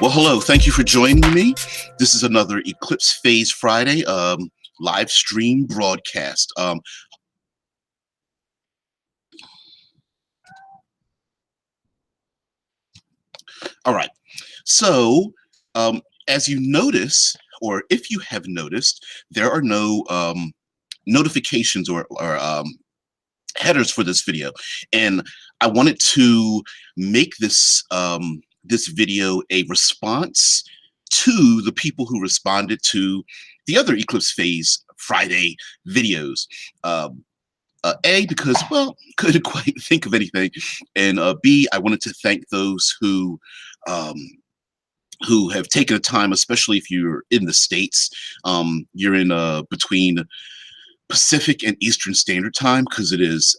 Well, hello. Thank you for joining me. This is another Eclipse Phase Friday live stream broadcast. All right. So, as you notice, or if you have noticed, there are no notifications or headers for this video, and I wanted to make this video a response to the people who responded to the other Eclipse Phase Friday videos. A, because, well, couldn't quite think of anything, and B, I wanted to thank those who have taken the time, especially if you're in the States. You're in between Pacific and Eastern Standard Time, because it is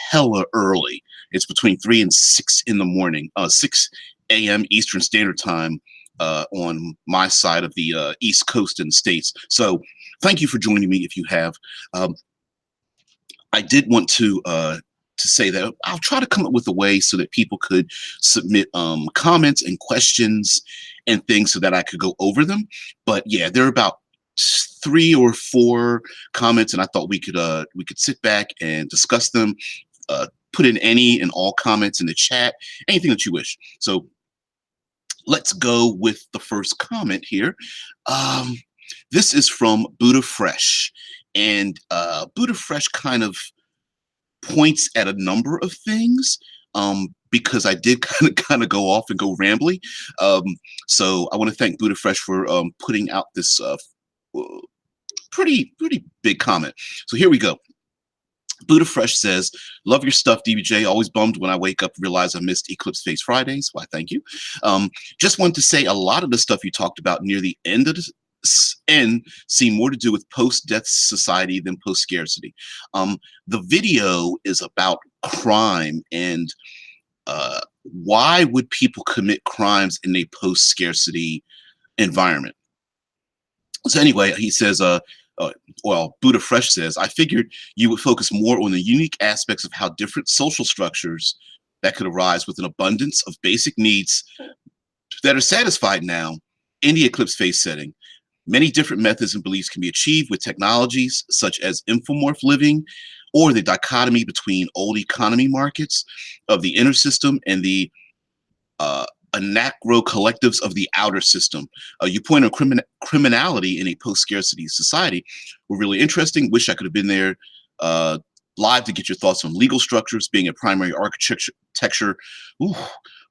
hella early. It's between 3 and 6 in the morning, 6 a.m. Eastern Standard Time on my side of the East Coast in the States. So thank you for joining me if you have. I did want to say that I'll try to come up with a way so that people could submit comments and questions and things so that I could go over them. But yeah, there are about 3 or 4 comments, and I thought we could sit back and discuss them. Put in any and all comments in the chat, anything that you wish. So let's go with the first comment here. This is from Buddha Fresh, and Buddha Fresh kind of points at a number of things, because I did kind of go off and go rambly. So I want to thank Buddha Fresh for putting out this pretty big comment. So here we go. Buddha Fresh says, "Love your stuff, DBJ. Always bummed when I wake up and realize I missed Eclipse Phase Fridays." Why, thank you. Just wanted to say a lot of the stuff you talked about near the end of this end seem more to do with post-death society than post-scarcity. The video is about crime and why would people commit crimes in a post-scarcity environment. So anyway, he says, well, Buddha Fresh says, "I figured you would focus more on the unique aspects of how different social structures that could arise with an abundance of basic needs that are satisfied now in the Eclipse Phase setting. Many different methods and beliefs can be achieved with technologies such as infomorph living, or the dichotomy between old economy markets of the inner system and the anacro collectives of the outer system. You point on criminality in a post-scarcity society were really interesting. Wish I could have been there live to get your thoughts on legal structures being a primary architecture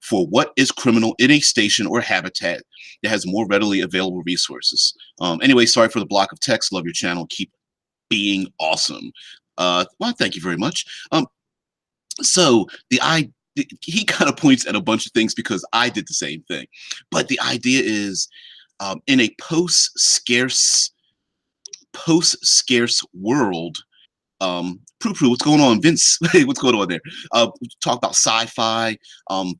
for what is criminal in a station or habitat that has more readily available resources." Anyway, sorry for the block of text. Love your channel. Keep being awesome. Well, thank you very much. So he kind of points at a bunch of things because I did the same thing. But the idea is, in a post-scarce world, Prue, what's going on? Vince, what's going on there? We talk about sci-fi,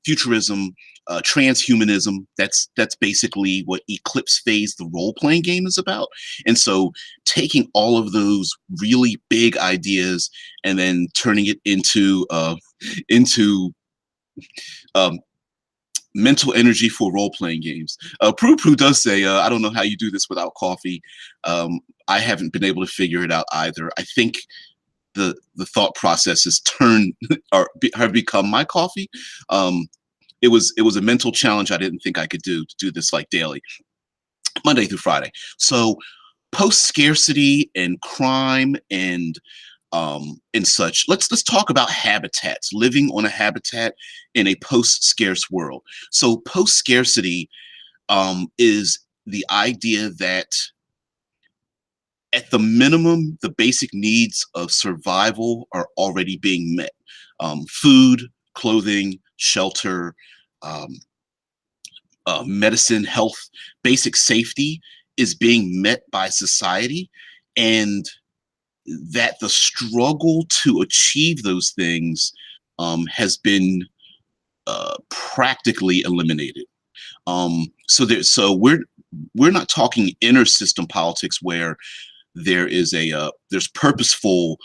futurism, transhumanism. That's basically what Eclipse Phase, the role-playing game, is about. And so taking all of those really big ideas and then turning it into mental energy for role-playing games. Prue does say, "I don't know how you do this without coffee." I haven't been able to figure it out either. I think the thought process has turned or have become my coffee. It was a mental challenge I didn't think I could do, to do this like daily, Monday through Friday. So post-scarcity and crime and such. Let's talk about habitats, living on a habitat in a post-scarce world. So post-scarcity is the idea that at the minimum, the basic needs of survival are already being met. Food, clothing, shelter, medicine, health, basic safety is being met by society, and that the struggle to achieve those things has been practically eliminated. So we're not talking inner system politics where there's purposeful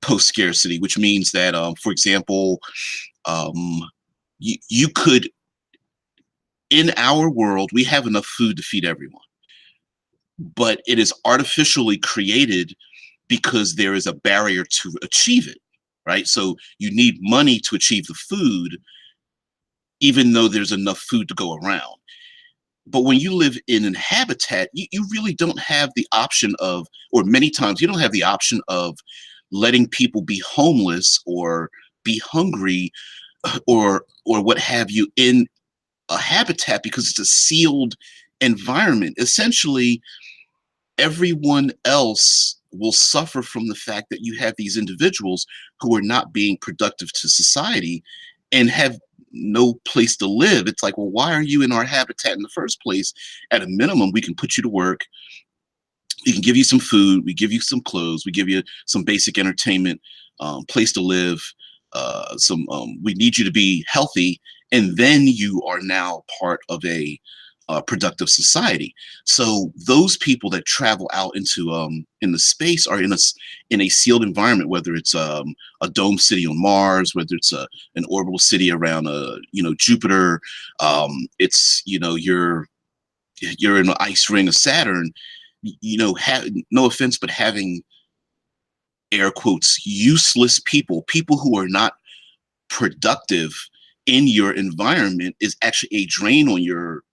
post-scarcity, which means that, for example, you could in our world, we have enough food to feed everyone, but it is artificially created because there is a barrier to achieve it, right? So you need money to achieve the food, even though there's enough food to go around. But when you live in an habitat, you really don't have the option of, or many times you don't have the option of letting people be homeless or be hungry or what have you in a habitat because it's a sealed environment. Essentially, everyone else will suffer from the fact that you have these individuals who are not being productive to society and have no place to live. It's like, well, why are you in our habitat in the first place? At a minimum, we can put you to work. We can give you some food. We give you some clothes. We give you some basic entertainment, place to live. We need you to be healthy, and then you are now part of a productive society. So those people that travel out into in the space are in a sealed environment, whether it's a dome city on Mars, whether it's an orbital city around Jupiter, it's you're in the ice ring of Saturn. No offense, but having air quotes useless people who are not productive in your environment is actually a drain on your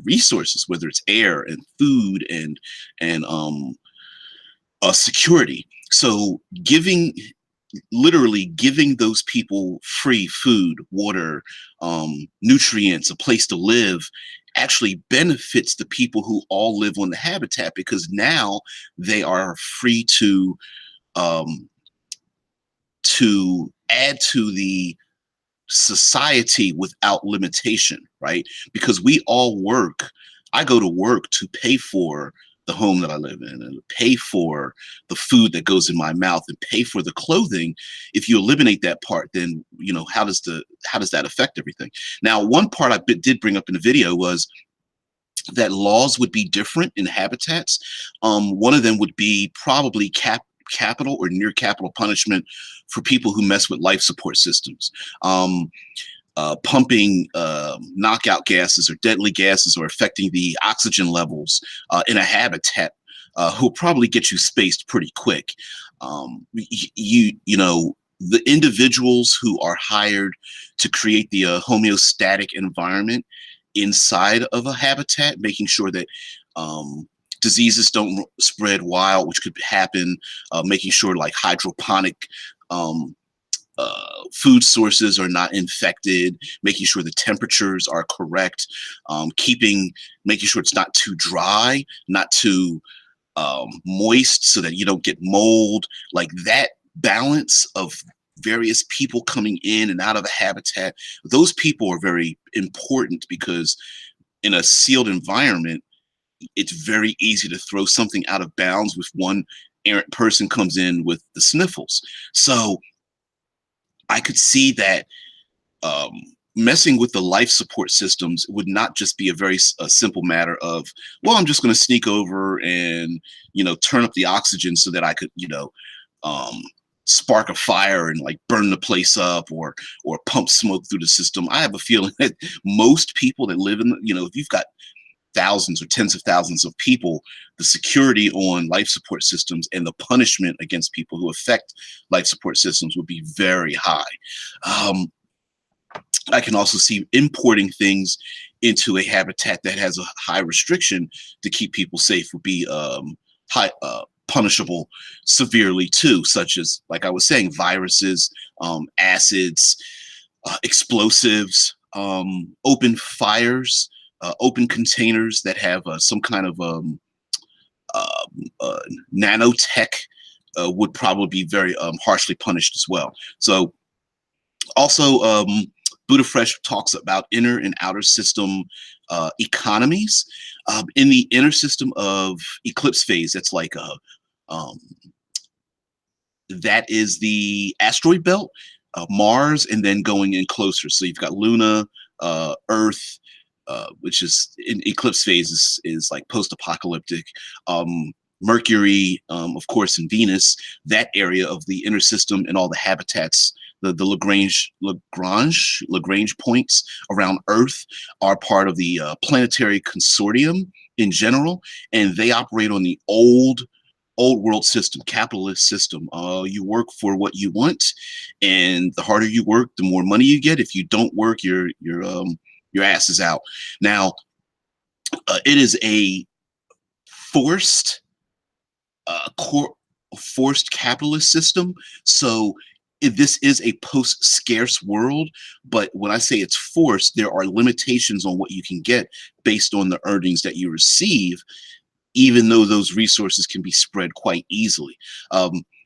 resources, whether it's air and food and security. So literally giving those people free food, water, nutrients, a place to live actually benefits the people who all live on the habitat, because now they are free to add to the society without limitation, right? Because we all work. I go to work to pay for the home that I live in and pay for the food that goes in my mouth and pay for the clothing. If you eliminate that part, then how does that affect everything? Now, one part I did bring up in the video was that laws would be different in habitats. One of them would be probably capital or near capital punishment for people who mess with life support systems. Pumping knockout gases or deadly gases or affecting the oxygen levels in a habitat will probably get you spaced pretty quick. The individuals who are hired to create the homeostatic environment inside of a habitat, making sure that diseases don't spread wild, which could happen, making sure like hydroponic food sources are not infected, making sure the temperatures are correct, making sure it's not too dry, not too moist so that you don't get mold. Like that balance of various people coming in and out of a habitat, those people are very important, because in a sealed environment, it's very easy to throw something out of bounds if one errant person comes in with the sniffles. So I could see that messing with the life support systems would not just be a simple matter of, well, I'm just going to sneak over and, turn up the oxygen so that I could, spark a fire and like burn the place up or pump smoke through the system. I have a feeling that most people that live in, if you've got thousands or tens of thousands of people, the security on life support systems and the punishment against people who affect life support systems would be very high. I can also see importing things into a habitat that has a high restriction to keep people safe would be punishable severely too, such as, like I was saying, viruses, acids, explosives, open fires, open containers that have some kind of nanotech would probably be very harshly punished as well. So also, Buddha Fresh talks about inner and outer system economies. In the inner system of eclipse phase, that's like that is the asteroid belt, Mars, and then going in closer. So you've got Luna, Earth, which is in eclipse phase is like post-apocalyptic. Mercury, of course, and Venus, that area of the inner system and all the habitats the Lagrange points around Earth are part of the planetary consortium in general, and they operate on the old world system, capitalist system. You work for what you want, and the harder you work, the more money you get. If you don't work, your ass is out. Now, it is a forced forced capitalist system. So this is a post-scarce world, but when I say it's forced, there are limitations on what you can get based on the earnings that you receive, even though those resources can be spread quite easily.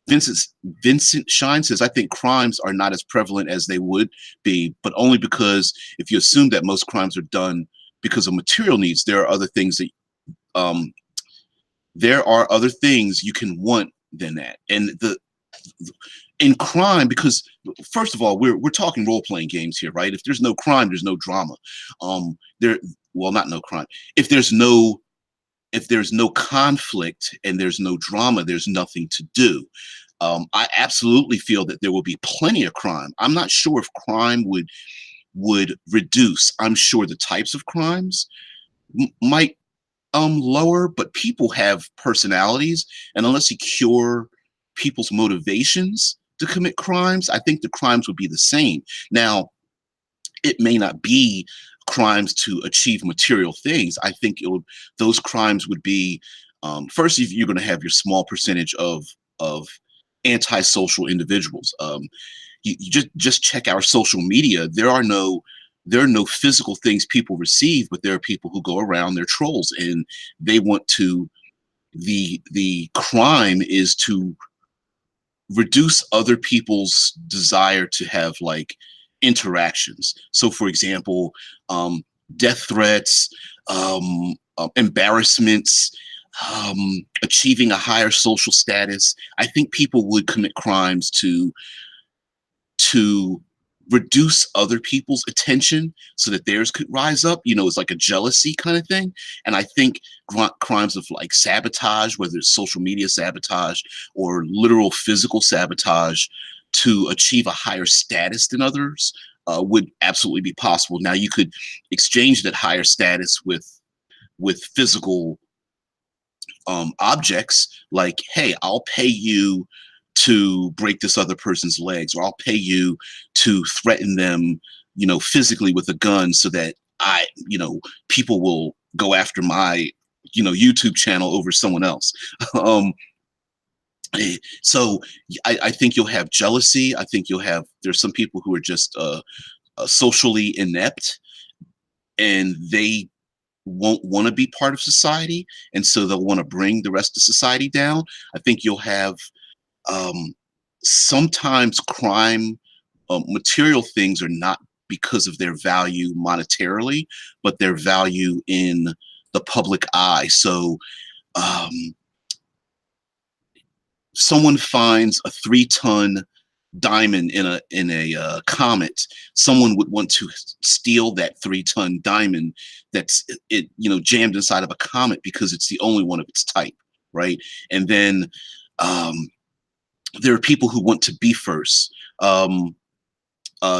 Vincent Shine says, I think crimes are not as prevalent as they would be, but only because if you assume that most crimes are done because of material needs, there are other things that you can want than that. And in crime, because first of all, we're talking role-playing games here, right? If there's no crime, there's no drama. Not no crime. If there's no conflict and there's no drama, there's nothing to do. I absolutely feel that there will be plenty of crime. I'm not sure if crime would reduce. I'm sure the types of crimes might lower, but people have personalities, and unless you cure people's motivations to commit crimes, I think the crimes would be the same. Now, it may not be crimes to achieve material things. I think those crimes would be, first, you're going to have your small percentage of antisocial individuals. You just check our social media. There are no physical things people receive, but there are people who go around, they're trolls, and they want to, the crime is to reduce other people's desire to have like interactions. So for example, death threats, embarrassments, achieving a higher social status. I think people would commit crimes to reduce other people's attention so that theirs could rise up. It's like a jealousy kind of thing. And I think crimes of like sabotage, whether it's social media sabotage or literal physical sabotage to achieve a higher status than others, would absolutely be possible. Now, you could exchange that higher status with physical objects, like, hey, I'll pay you to break this other person's legs, or I'll pay you to threaten them, physically with a gun so that people will go after my, YouTube channel over someone else. So I think you'll have jealousy. I think there's some people who are just socially inept, and they won't want to be part of society, and so they'll want to bring the rest of society down. I think you'll have sometimes crime, material things are not because of their value monetarily, but their value in the public eye. So someone finds a 3-ton diamond in a comet, someone would want to steal that 3-ton diamond that's jammed inside of a comet because it's the only one of its type, right? And then there are people who want to be first.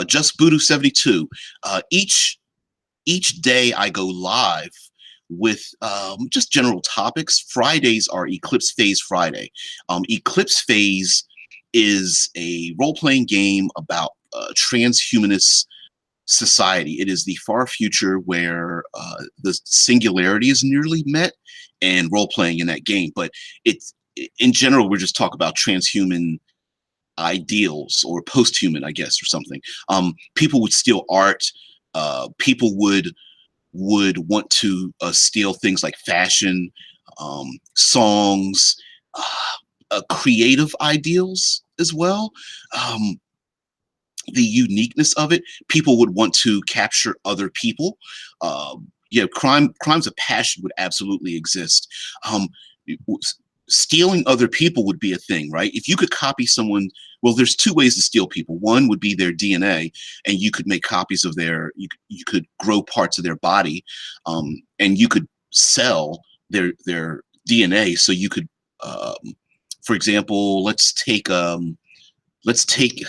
Just Voodoo 72. Each day I go live with just general topics. Fridays are Eclipse Phase Friday. Eclipse Phase is a role-playing game about transhumanist society. It is the far future where the singularity is nearly met, and role-playing in that game. But in general, we're just talking about transhuman ideals, or post-human, I guess, or something. People would steal art. People would want to steal things like fashion, songs, creative ideals as well. The uniqueness of it. People would want to capture other people. Crimes of passion would absolutely exist. Stealing other people would be a thing, right? If you could copy someone, well, there's 2 ways to steal people. One would be their DNA, and you could make copies of you could grow parts of their body, and you could sell their DNA. So you could, for example, let's take let's take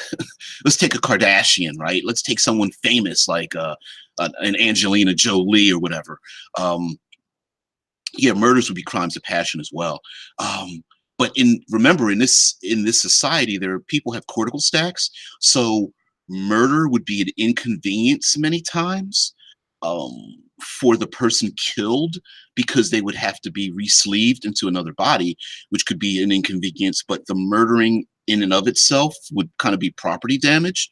let's take a Kardashian, right? Let's take someone famous like an Angelina Jolie or whatever. Um, yeah, murders would be crimes of passion as well. But remember, in this society, there are people have cortical stacks, so murder would be an inconvenience many times for the person killed, because they would have to be re-sleeved into another body, which could be an inconvenience. But the murdering in and of itself would kind of be property damage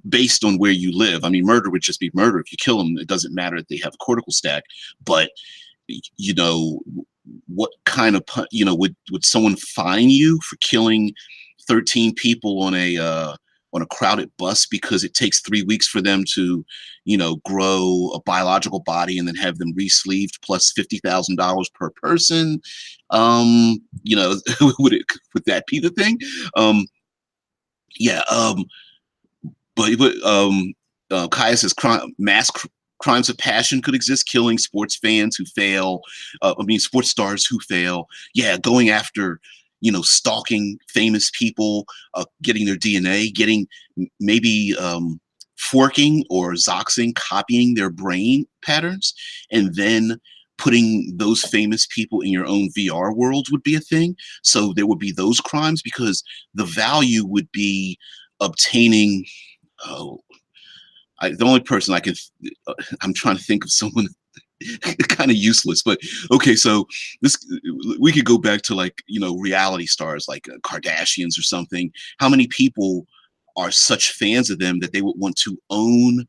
based on where you live. I mean, murder would just be murder. If you kill them, it doesn't matter that they have a cortical stack. But you know, what kind of would someone fine you for killing 13 people on a crowded bus because it takes 3 weeks for them to grow a biological body and then have them re-sleeved plus $50,000 per person? Would that be the thing? Yeah. But Kaya says crimes of passion could exist, killing sports fans who fail. Sports stars who fail. Yeah, going after, stalking famous people, getting their DNA, getting maybe forking or zoxing, copying their brain patterns, and then putting those famous people in your own VR world would be a thing. So there would be those crimes, because the value would be obtaining. Oh, the only person I'm trying to think of someone kind of useless, but okay. So we could go back to reality stars like Kardashians or something. How many people are such fans of them that they would want to own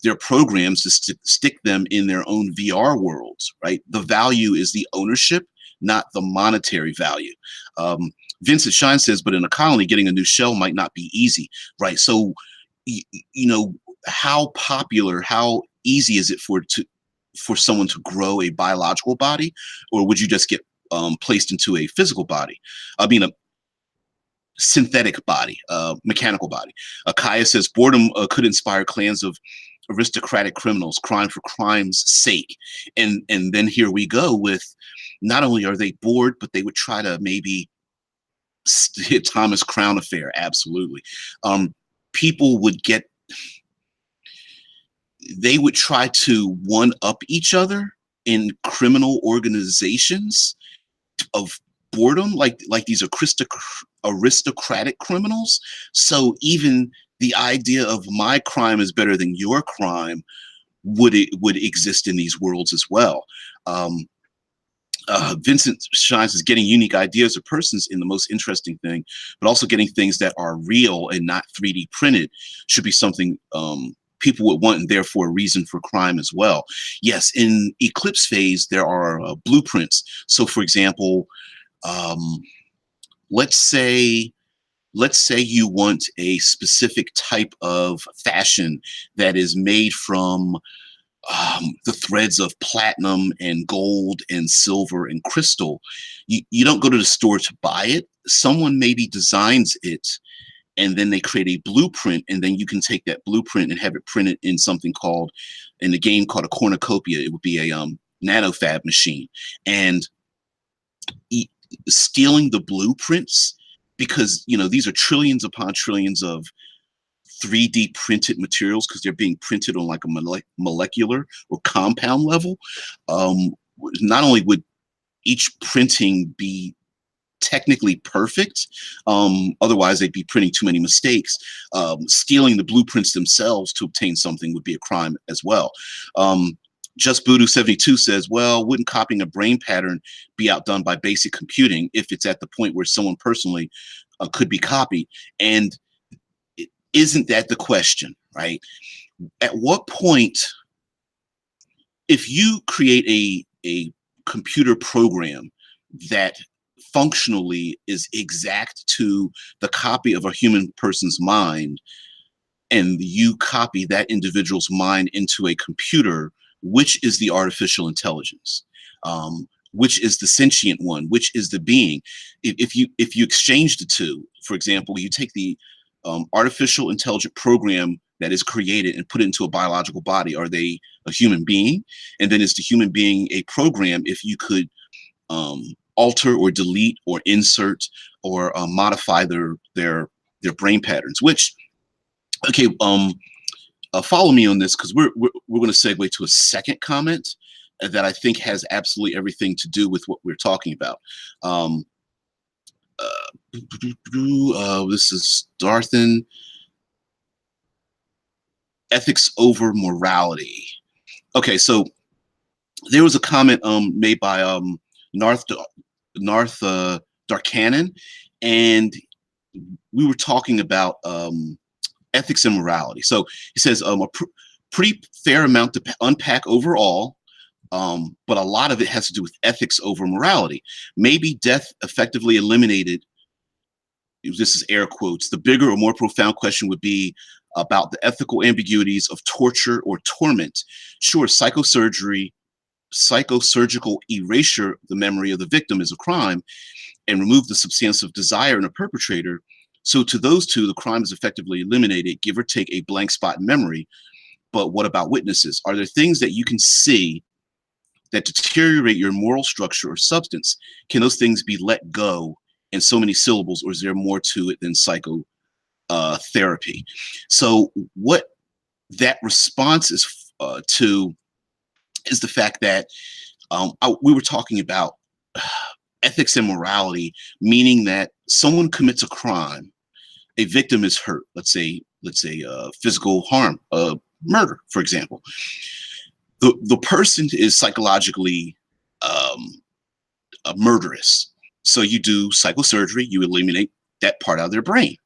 their programs to stick them in their own VR worlds, right? The value is the ownership, not the monetary value. Vincent Shine says, but in a colony, getting a new shell might not be easy, right? So how popular, how easy is it for someone to grow a biological body, or would you just get placed into a physical body? I mean, a synthetic body, mechanical body. Kaya says boredom could inspire clans of aristocratic criminals, crime for crime's sake. And then here we go with, not only are they bored, but they would try to maybe hit Thomas Crown affair. Absolutely. People would they would try to one up each other in criminal organizations of boredom, like these aristocratic criminals. So even the idea of my crime is better than your crime would exist in these worlds as well. Vincent Shines is getting unique ideas of persons in the most interesting thing, but also getting things that are real and not 3D printed should be something people would want, and therefore a reason for crime as well. Yes, in Eclipse phase, there are blueprints. So for example, let's say you want a specific type of fashion that is made from the threads of platinum and gold and silver and crystal. You don't go to the store to buy it. Someone maybe designs it, and then they create a blueprint, and then you can take that blueprint and have it printed in something in the game called a cornucopia. It would be a nanofab machine. And stealing the blueprints, because these are trillions upon trillions of 3D printed materials, because they're being printed on like a molecular or compound level. Not only would each printing be technically perfect, otherwise they'd be printing too many mistakes. Stealing the blueprints themselves to obtain something would be a crime as well. Just Voodoo 72 says, well, wouldn't copying a brain pattern be outdone by basic computing if it's at the point where someone personally could be copied? And isn't that the question, right? At what point, if you create a computer program that functionally is exact to the copy of a human person's mind, and you copy that individual's mind into a computer, which is the artificial intelligence? Which is the sentient one? Which is the being? If you exchange the two, for example, you take the artificial intelligent program that is created and put it into a biological body, are they a human being? And then is the human being a program if you could alter or delete or insert or modify their brain patterns. Which, okay, follow me on this, because we're going to segue to a second comment that I think has absolutely everything to do with what we're talking about. This is Darthan. Ethics over morality. Okay, so there was a comment made by Narth Darkanen, and we were talking about ethics and morality. So he says a pretty fair amount to unpack overall, but a lot of it has to do with ethics over morality. Maybe death effectively eliminated, this is air quotes, the bigger or more profound question would be about the ethical ambiguities of torture or torment. Sure, psychosurgical erasure of the memory of the victim is a crime and remove the substantive desire in a perpetrator. So to those two, the crime is effectively eliminated, give or take a blank spot in memory. But what about witnesses? Are there things that you can see that deteriorate your moral structure or substance? Can those things be let go in so many syllables, or is there more to it than psychotherapy? So what that response is to is the fact that we were talking about ethics and morality, meaning that someone commits a crime, a victim is hurt. Let's say physical harm, murder, for example. The person is psychologically murderous. So you do psychosurgery, you eliminate that part out of their brain,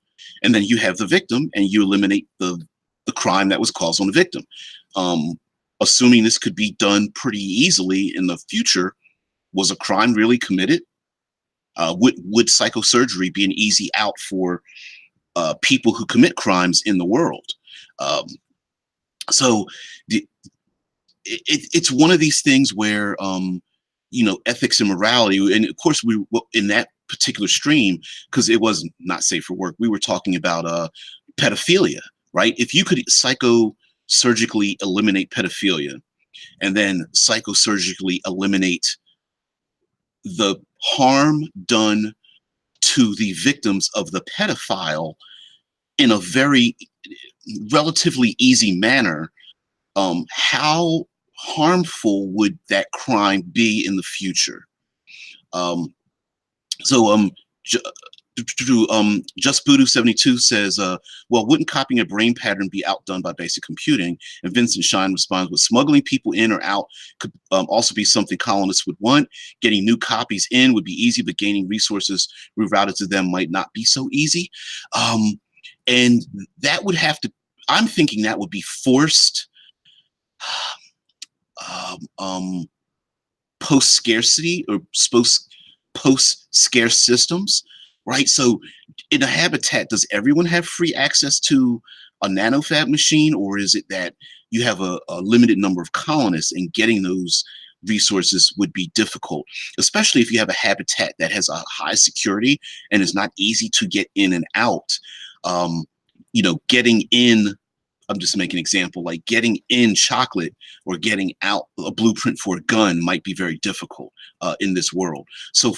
and then you have the victim, and you eliminate the crime that was caused on the victim. Assuming this could be done pretty easily in the future, was a crime really committed? Would psychosurgery be an easy out for people who commit crimes in the world? So it's one of these things where ethics and morality, and of course we in that particular stream, because it was not safe for work, we were talking about pedophilia, right? If you could psychosurgically eliminate pedophilia and then psychosurgically eliminate the harm done to the victims of the pedophile in a very relatively easy manner, how harmful would that crime be in the future? Just Voodoo 72 says, well, wouldn't copying a brain pattern be outdone by basic computing? And Vincent Shine responds, with smuggling people in or out could also be something colonists would want. Getting new copies in would be easy, but gaining resources rerouted to them might not be so easy. And that would have to, I'm thinking that would be forced post-scarcity or post-scarce systems, right? So in a habitat, does everyone have free access to a nanofab machine, or is it that you have a limited number of colonists and getting those resources would be difficult, especially if you have a habitat that has a high security and is not easy to get in and out? Getting in, I'm just making an example, like getting in chocolate or getting out a blueprint for a gun might be very difficult in this world. So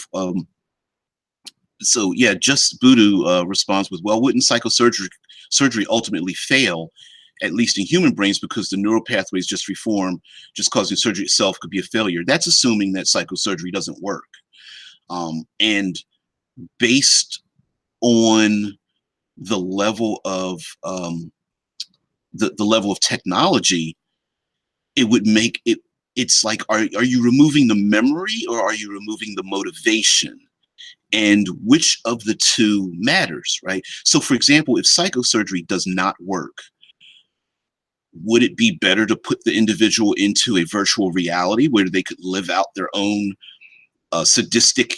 yeah, Just Voodoo responds with, well, wouldn't surgery ultimately fail, at least in human brains, because the neural pathways just reform, just causing surgery itself could be a failure? That's assuming that psychosurgery doesn't work. And based on the level of the level of technology, it would make it, it's like, are you removing the memory or are you removing the motivation? And which of the two matters, right? So for example, if psychosurgery does not work, would it be better to put the individual into a virtual reality where they could live out their own sadistic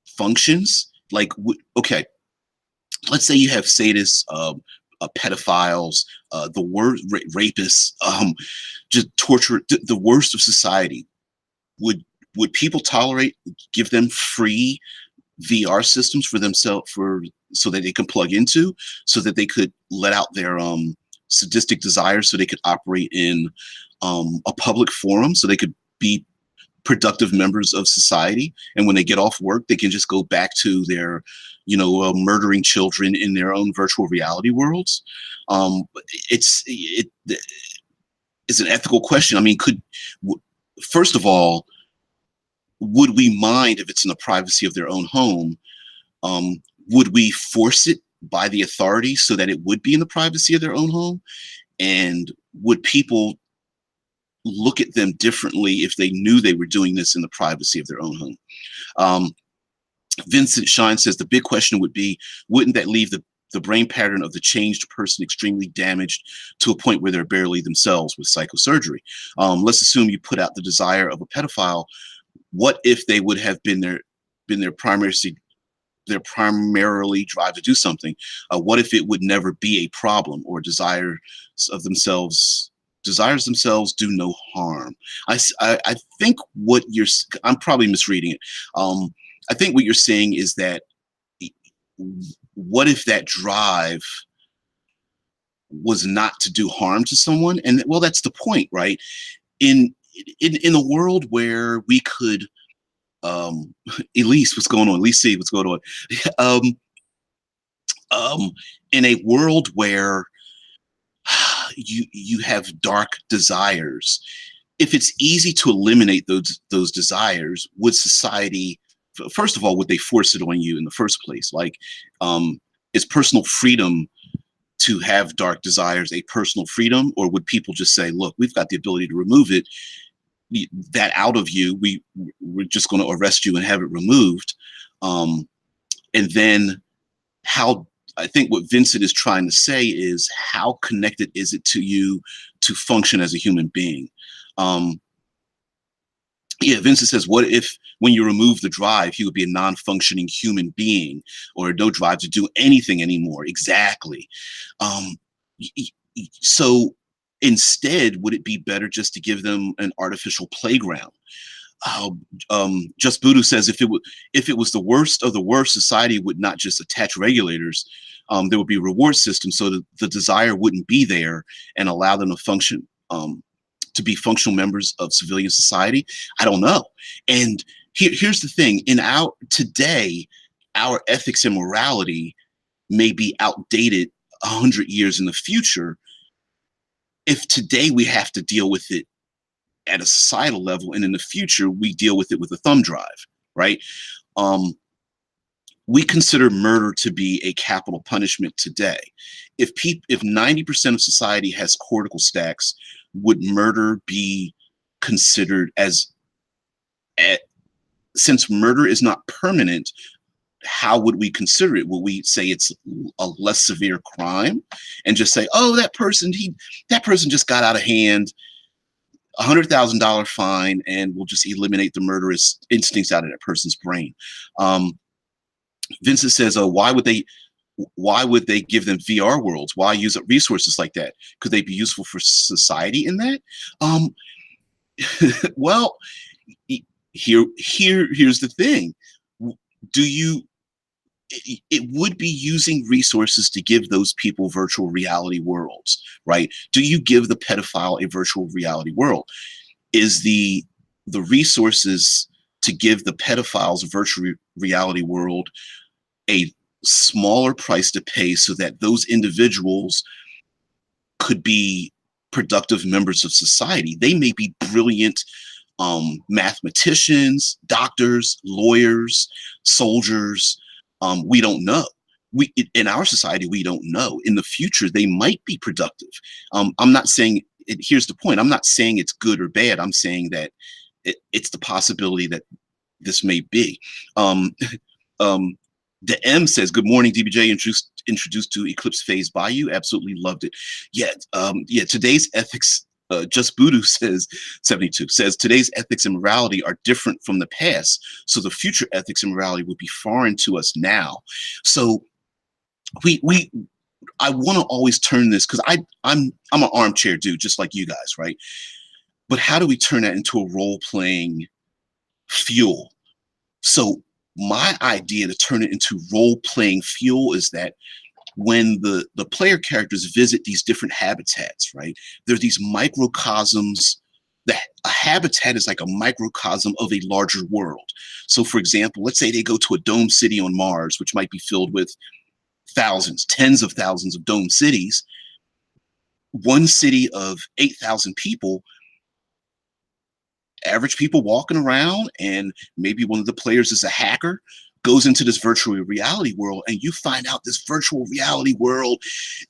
functions? Like, okay, let's say you have sadists, pedophiles, the worst rapists, just torture, the worst of society. Would people tolerate, give them free VR systems for themselves, so that they can plug into, so that they could let out their sadistic desires, so they could operate in a public forum, so they could be productive members of society. And when they get off work, they can just go back to their, murdering children in their own virtual reality worlds. It's an ethical question. I mean, first of all, would we mind if it's in the privacy of their own home? Would we force it by the authorities so that it would be in the privacy of their own home? And would people look at them differently if they knew they were doing this in the privacy of their own home? Vincent Shine says the big question would be, wouldn't that leave the brain pattern of the changed person extremely damaged to a point where they're barely themselves with psychosurgery? Let's assume you put out the desire of a pedophile. What if they would have been their primarily drive to do something? What if it would never be a problem, or desires themselves do no harm? I think I'm probably misreading it. I think what you're saying is that, what if that drive was not to do harm to someone? And well, that's the point, right? In a world where we could, Elise, what's going on? Elise C, what's going on? In a world where you have dark desires, if it's easy to eliminate those desires, would society, first of all, would they force it on you in the first place? Like, is personal freedom to have dark desires a personal freedom, or would people just say, look, we've got the ability to remove that out of you. We're just going to arrest you and have it removed. And then I think what Vincent is trying to say is, how connected is it to you to function as a human being? Yeah, Vincent says, what if when you remove the drive, he would be a non-functioning human being, or no drive to do anything anymore? Exactly. So instead, would it be better just to give them an artificial playground? Just Voodoo says, if it was the worst of the worst, society would not just attach regulators. There would be reward systems so that the desire wouldn't be there, and allow them to function, to be functional members of civilian society. I don't know. And here's the thing: today, our ethics and morality may be outdated 100 years in the future. If today we have to deal with it at a societal level, and in the future we deal with it with a thumb drive, right? We consider murder to be a capital punishment today. If 90% of society has cortical stacks, would murder be considered since murder is not permanent, how would we consider it? Will we say it's a less severe crime and just say, oh, that person just got out of hand, $100,000 fine, and we'll just eliminate the murderous instincts out of that person's brain? Vincent says, why would they give them VR worlds? Why use up resources like that? Could they be useful for society in that? Well, here's the thing. It would be using resources to give those people virtual reality worlds, right? Do you give the pedophile a virtual reality world? Is the resources to give the pedophiles a virtual reality world a smaller price to pay, so that those individuals could be productive members of society? They may be brilliant mathematicians, doctors, lawyers, soldiers. We don't know. In our society, we don't know. In the future, they might be productive. I'm not saying here's the point. I'm not saying it's good or bad. I'm saying that it's the possibility that this may be. The M says, good morning, DBJ, introduced to Eclipse Phase by you. Absolutely loved it. Yeah, today's ethics, Just Voodoo says, 72, says, today's ethics and morality are different from the past. So the future ethics and morality would be foreign to us now. So I want to always turn this, because I'm an armchair dude, just like you guys, right? But how do we turn that into a role-playing fuel? So my idea to turn it into role-playing fuel is that when the player characters visit these different habitats, right, there are these microcosms a habitat is like a microcosm of a larger world. So for example, let's say they go to a dome city on Mars, which might be filled with thousands, tens of thousands of dome cities. One city of 8,000 people, average people walking around, and maybe one of the players is a hacker, goes into this virtual reality world, and you find out this virtual reality world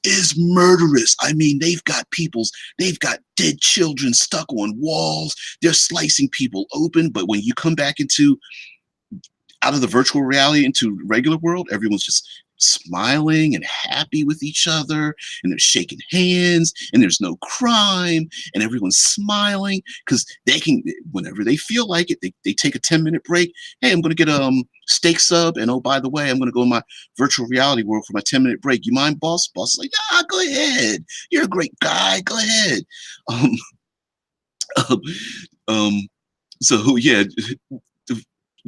is murderous. I mean, they've got dead children stuck on walls. They're slicing people open. But when you come back out of the virtual reality into regular world, everyone's just smiling and happy with each other, and they're shaking hands, and there's no crime, and everyone's smiling because they can, whenever they feel like it, they take a 10-minute break. Hey, I'm going to get a steak sub, and oh, by the way, I'm going to go in my virtual reality world for my 10-minute break. You mind, boss? Boss is like, ah, go ahead. You're a great guy. Go ahead. Um, um, so yeah,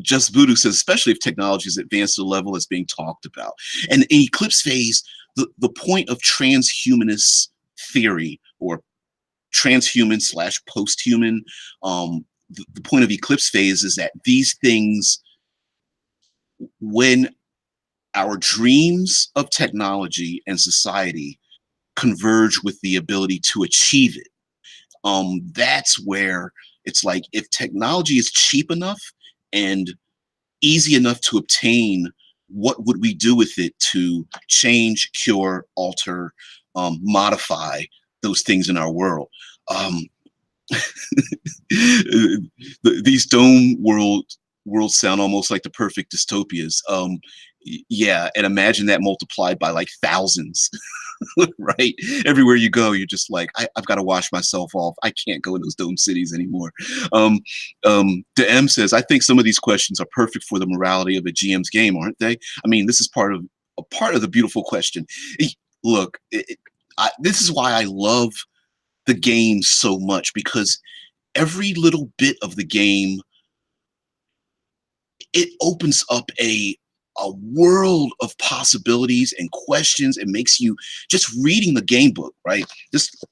Just Voodoo says, especially if technology is advanced to the level that's being talked about. And in Eclipse phase, the point of transhumanist theory, or transhuman slash post-human, the point of Eclipse phase is that these things, when our dreams of technology and society converge with the ability to achieve it, that's where it's like, if technology is cheap enough and easy enough to obtain, what would we do with it to change, cure, alter, modify those things in our world? These dome worlds sound almost like the perfect dystopias. Yeah, and imagine that multiplied by like thousands. Right? Everywhere you go, you're just like, I've got to wash myself off. I can't go in those dome cities anymore. The M says, I think some of these questions are perfect for the morality of a GM's game, aren't they? I mean, this is part of the beautiful question. Look, this is why I love the game so much, because every little bit of the game, it opens up a world of possibilities and questions. It makes you, just reading the game book, right? Just,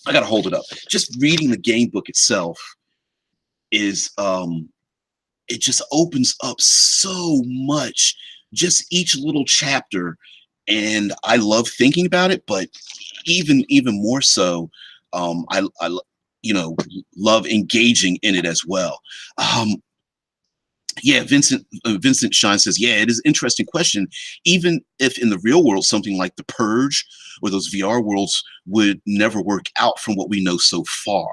I gotta hold it up. Just reading the game book itself is, it just opens up so much, just each little chapter. And I love thinking about it, but even more so, I love engaging in it as well. Yeah, Vincent Shine says, yeah, it is an interesting question. Even if in the real world, something like The Purge or those VR worlds would never work out from what we know so far.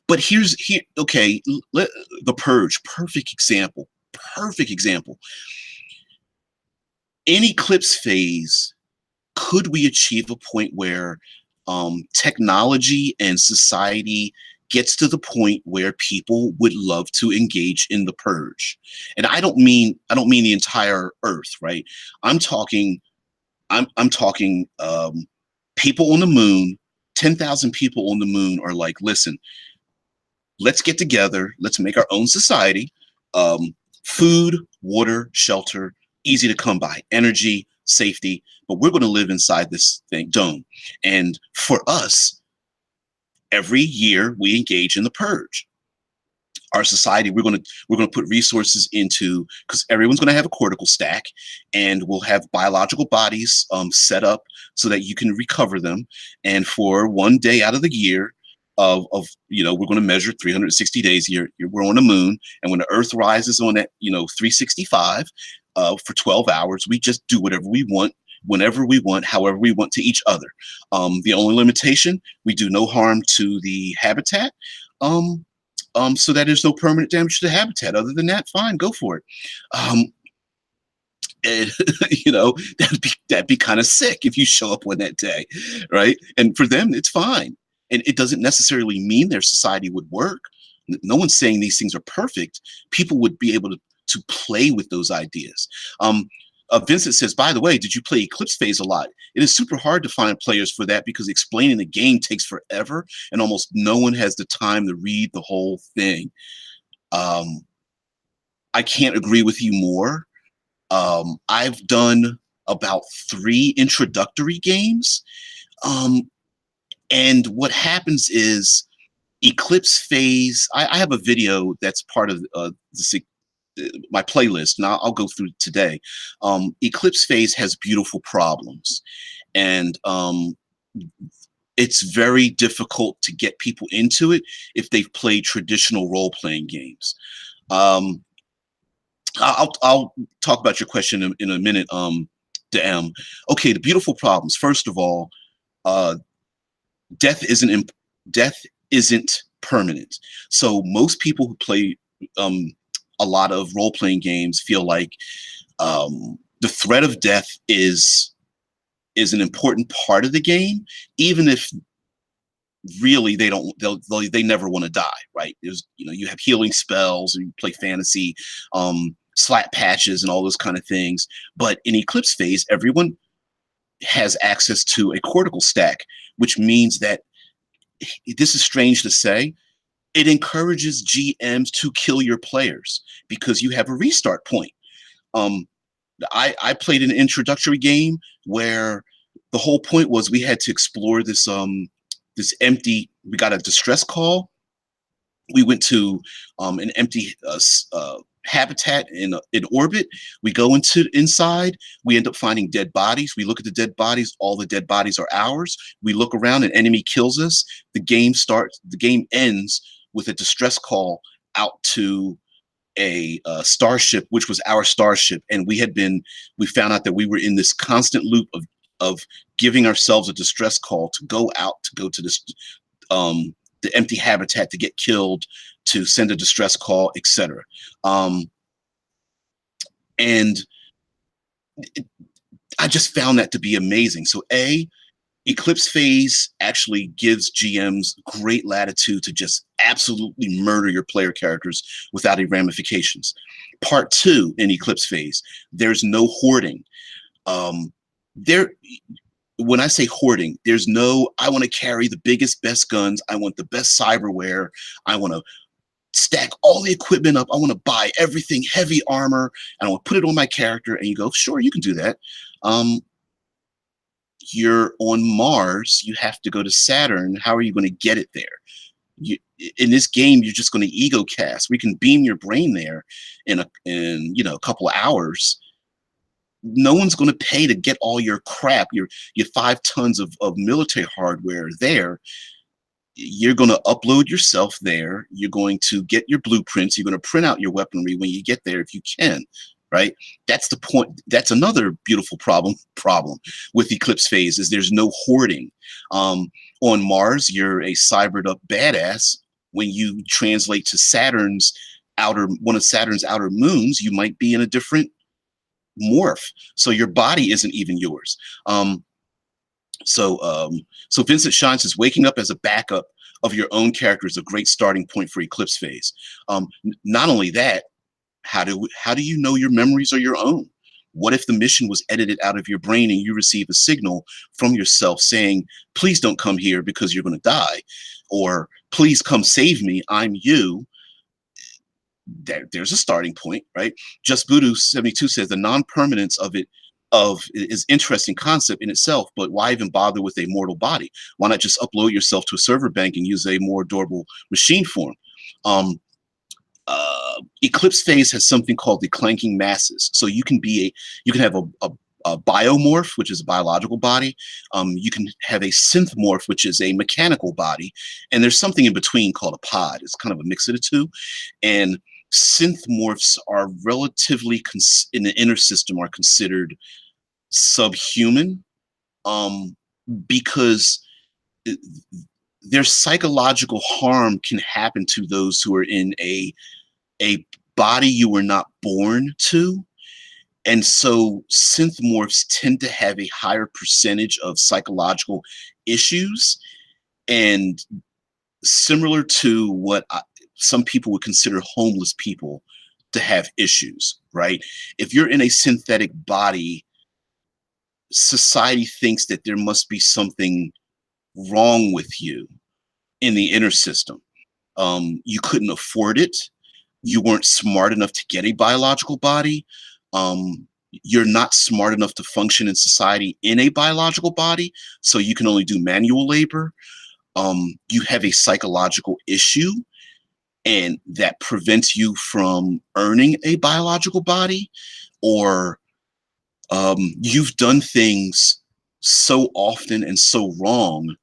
But okay, The Purge, perfect example. Perfect example. In Eclipse phase, could we achieve a point where technology and society gets to the point where people would love to engage in the purge? And I don't mean the entire earth, right? I'm talking people on the moon. 10,000 people on the moon are like, listen, let's get together, let's make our own society. Food, water, shelter, easy to come by, energy, safety, but we're going to live inside this dome. And for us, every year we engage in the purge. Our society, we're going to put resources into, because everyone's going to have a cortical stack, and we'll have biological bodies set up so that you can recover them. And for one day out of the year, we're going to measure 360 days here. We're on the moon, and when the Earth rises on that 365 for 12 hours, we just do whatever we want, whenever we want, however we want, to each other. The only limitation, we do no harm to the habitat, so that there's no permanent damage to the habitat. Other than that, fine, go for it. And that'd be kind of sick if you show up on that day, right? And for them, it's fine. And it doesn't necessarily mean their society would work. No one's saying these things are perfect. People would be able to play with those ideas. Vincent says, by the way, did you play Eclipse phase a lot? It is super hard to find players for that because explaining the game takes forever, and almost no one has the time to read the whole thing. I can't agree with you more. I've done about 3 introductory games. And what happens is, Eclipse phase, I have a video that's part of my playlist, and I'll go through today. Eclipse phase has beautiful problems, and it's very difficult to get people into it if they've played traditional role-playing games. Um, I'll talk about your question in a minute, DM. Okay, the beautiful problems. First of all, uh, death isn't death isn't permanent. So most people who play um, a lot of role-playing games feel like the threat of death is an important part of the game, even if really they never want to die, right? There's, you have healing spells and you play fantasy, slap patches and all those kind of things. But in Eclipse phase, everyone has access to a cortical stack, which means that, this is strange to say, it encourages GMs to kill your players because you have a restart point. Um, I played an introductory game where the whole point was we had to explore this empty. We got a distress call. We went to an empty habitat in orbit. We go inside. We end up finding dead bodies. We look at the dead bodies. All the dead bodies are ours. We look around. An enemy kills us. The game starts. The game ends with a distress call out to a starship, which was our starship, and we found out that we were in this constant loop of giving ourselves a distress call to go to this the empty habitat, to get killed, to send a distress call, etc. And I just found that to be amazing. So Eclipse phase actually gives GMs great latitude to just absolutely murder your player characters without any ramifications. Part 2 in Eclipse phase, there's no hoarding. When I say hoarding, there's no, I want to carry the biggest, best guns. I want the best cyberware. I want to stack all the equipment up. I want to buy everything, heavy armor, and I want to put it on my character. And you go, sure, you can do that. You're on Mars, you have to go to Saturn. How are you going to get it there? In this game, you're just going to ego cast. We can beam your brain there in a couple of hours. No one's going to pay to get all your crap, your 5 tons of military hardware there. You're going to upload yourself there. You're going to get your blueprints. You're going to print out your weaponry when you get there if you can. Right? That's the point. That's another beautiful problem with Eclipse phase, is there's no hoarding. On Mars, you're a cybered up badass. When you translate to one of Saturn's outer moons, you might be in a different morph. So your body isn't even yours. So Vincent Shine says, waking up as a backup of your own character is a great starting point for Eclipse phase. Not only that, how do you know your memories are your own? What if the mission was edited out of your brain and you receive a signal from yourself saying, please don't come here because you're going to die, or please come save me, I'm you? There's a starting point, right? Just Voodoo 72 says the non-permanence of it is interesting concept in itself, but why even bother with a mortal body? Why not just upload yourself to a server bank and use a more durable machine form? Eclipse phase has something called the clanking masses. So you can have a biomorph, which is a biological body. You can have a synth morph, which is a mechanical body. And there's something in between called a pod. It's kind of a mix of the two. And synth morphs are relatively, in the inner system, are considered subhuman, because their psychological harm can happen to those who are in a body you were not born to. And so synth morphs tend to have a higher percentage of psychological issues, and similar to what some people would consider homeless people to have issues, right? If you're in a synthetic body, society thinks that there must be something wrong with you in the inner system. You couldn't afford it. You weren't smart enough to get a biological body. You're not smart enough to function in society in a biological body, so you can only do manual labor. you have a psychological issue and that prevents you from earning a biological body, or you've done things so often and so wrong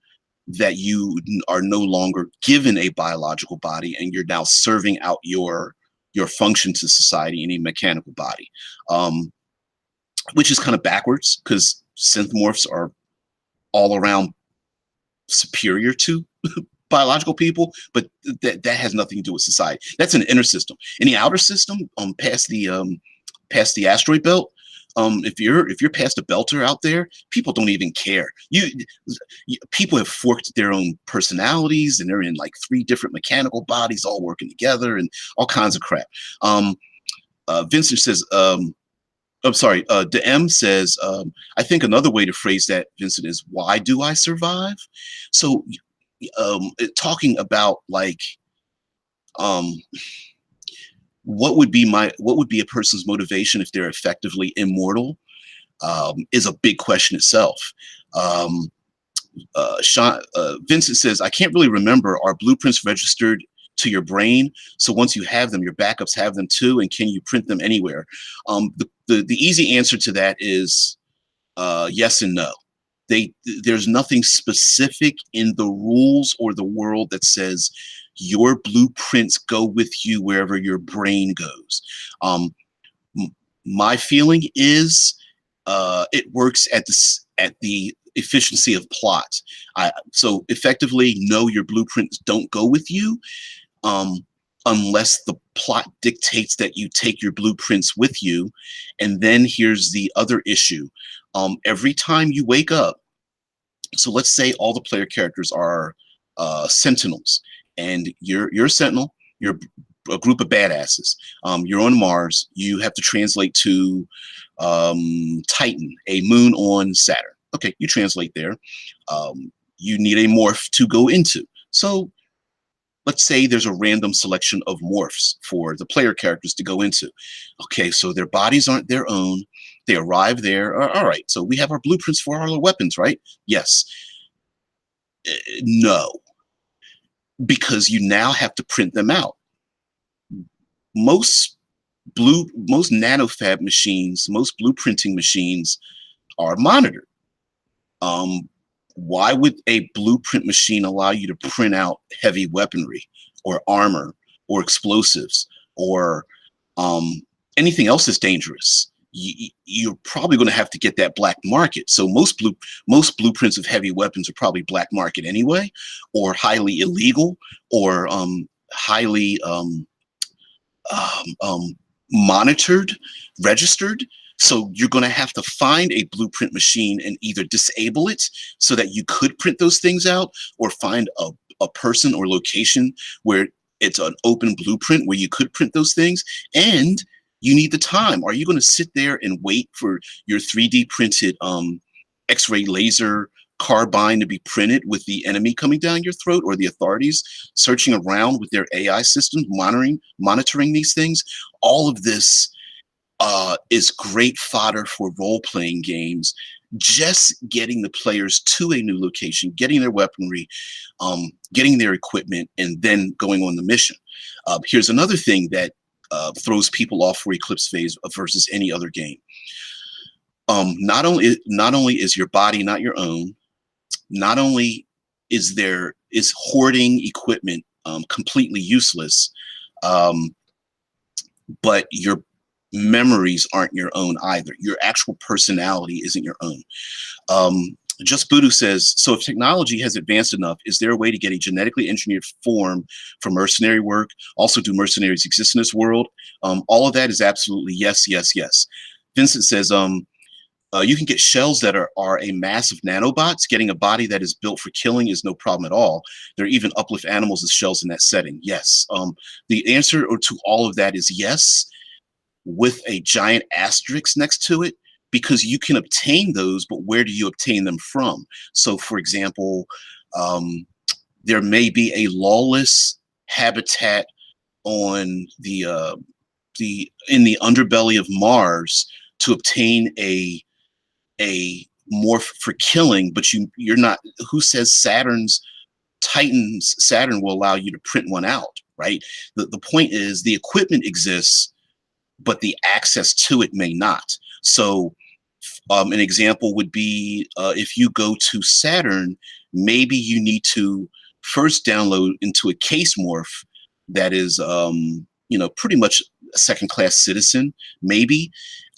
that you are no longer given a biological body, and you're now serving out your function to society in a mechanical body, which is kind of backwards because synthmorphs are all around superior to biological people, but that has nothing to do with society. That's an inner system. In the outer system, past the asteroid belt, if you're past a belter out there, people don't even care. People have forked their own personalities, and they're in like 3 different mechanical bodies all working together and all kinds of crap. Vincent says, I'm sorry, DM says, I think another way to phrase that, Vincent, is why do I survive? So talking about like what would be a person's motivation if they're effectively immortal, is a big question itself. Vincent says, I can't really remember, are blueprints registered to your brain? So once you have them, your backups have them too, and can you print them anywhere? The easy answer to that is yes and no. There's nothing specific in the rules or the world that says your blueprints go with you wherever your brain goes. My feeling is it works at the efficiency of plot. So effectively, no, your blueprints don't go with you unless the plot dictates that you take your blueprints with you. And then here's the other issue. Every time you wake up, so let's say all the player characters are sentinels, and you're a sentinel, you're a group of badasses. You're on Mars, you have to translate to Titan, a moon on Saturn. Okay, you translate there. You need a morph to go into. So let's say there's a random selection of morphs for the player characters to go into. Okay, so their bodies aren't their own. They arrive there. All right, so we have our blueprints for our weapons, right? Yes. No, because you now have to print them out. Most nanofab machines, most blueprinting machines are monitored. Why would a blueprint machine allow you to print out heavy weaponry or armor or explosives or anything else that's dangerous? You're probably going to have to get that black market. So most blueprints of heavy weapons are probably black market anyway, or highly illegal, or highly monitored, registered. So you're going to have to find a blueprint machine and either disable it so that you could print those things out, or find a person or location where it's an open blueprint where you could print those things. And you need the time. Are you going to sit there and wait for your 3D printed X-ray laser carbine to be printed with the enemy coming down your throat, or the authorities searching around with their AI systems monitoring these things? All of this is great fodder for role-playing games. Just getting the players to a new location, getting their weaponry, getting their equipment, and then going on the mission. Here's another thing that throws people off for Eclipse phase versus any other game. Not only is your body not your own, not only is hoarding equipment completely useless, but your memories aren't your own either. Your actual personality isn't your own. Just Budu says, so if technology has advanced enough, is there a way to get a genetically engineered form for mercenary work? Also, do mercenaries exist in this world? All of that is absolutely yes, yes, yes. Vincent says, you can get shells that are a mass of nanobots. Getting a body that is built for killing is no problem at all. There are even uplift animals as shells in that setting. Yes. The answer to all of that is yes, with a giant asterisk next to it, because you can obtain those, but where do you obtain them from? So, for example, there may be a lawless habitat on in the underbelly of Mars to obtain a morph for killing, but you're not. Who says Saturn's Titan's Saturn will allow you to print one out, right? The point is the equipment exists, but the access to it may not. So an example would be if you go to Saturn, maybe you need to first download into a case morph that is, pretty much a second-class citizen, maybe,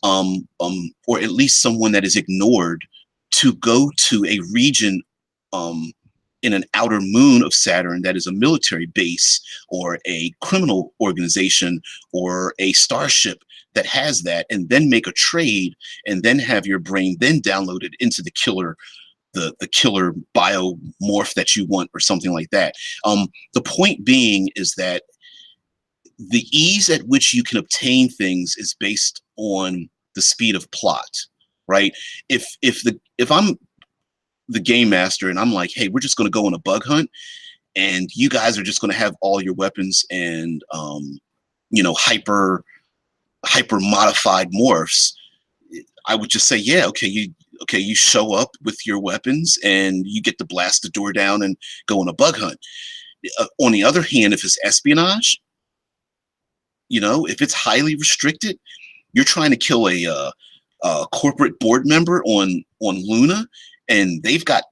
or at least someone that is ignored, to go to a region in an outer moon of Saturn that is a military base or a criminal organization or a starship that has that, and then make a trade, and then have your brain then downloaded into the killer biomorph that you want, or something like that. The point being is that the ease at which you can obtain things is based on the speed of plot, right? If I'm the game master and I'm like, hey, we're just going to go on a bug hunt, and you guys are just going to have all your weapons and hyper modified morphs, I would just say, yeah, okay, you show up with your weapons and you get to blast the door down and go on a bug hunt. On the other hand, if it's espionage, if it's highly restricted, you're trying to kill a corporate board member on Luna, and they've got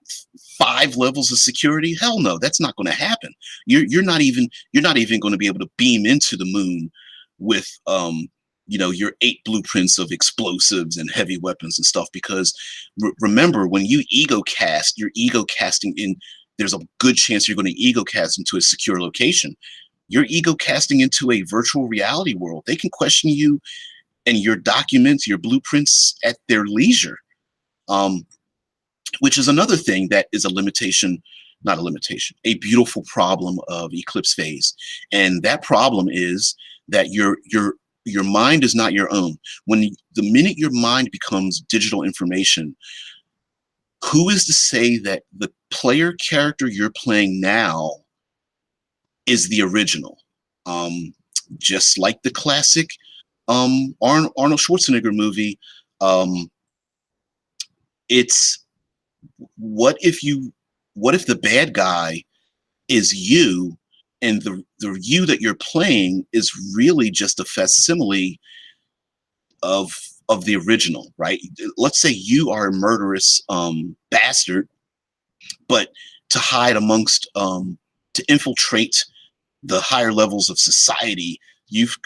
5 levels of security. Hell no, that's not going to happen. You're not even going to be able to beam into the moon with your 8 blueprints of explosives and heavy weapons and stuff, because remember, when you ego cast, you're ego casting in. There's a good chance you're going to ego cast into a secure location. You're ego casting into a virtual reality world. They can question you and your documents, your blueprints at their leisure, which is another thing that is a beautiful problem of Eclipse phase. And that problem is that your mind is not your own. The minute your mind becomes digital information, who is to say that the player character you're playing now is the original? Just like the classic Arnold Schwarzenegger movie, it's what if the bad guy is you, and the you that you're playing is really just a facsimile of the original, right? Let's say you are a murderous bastard, but to hide amongst to infiltrate the higher levels of society, you've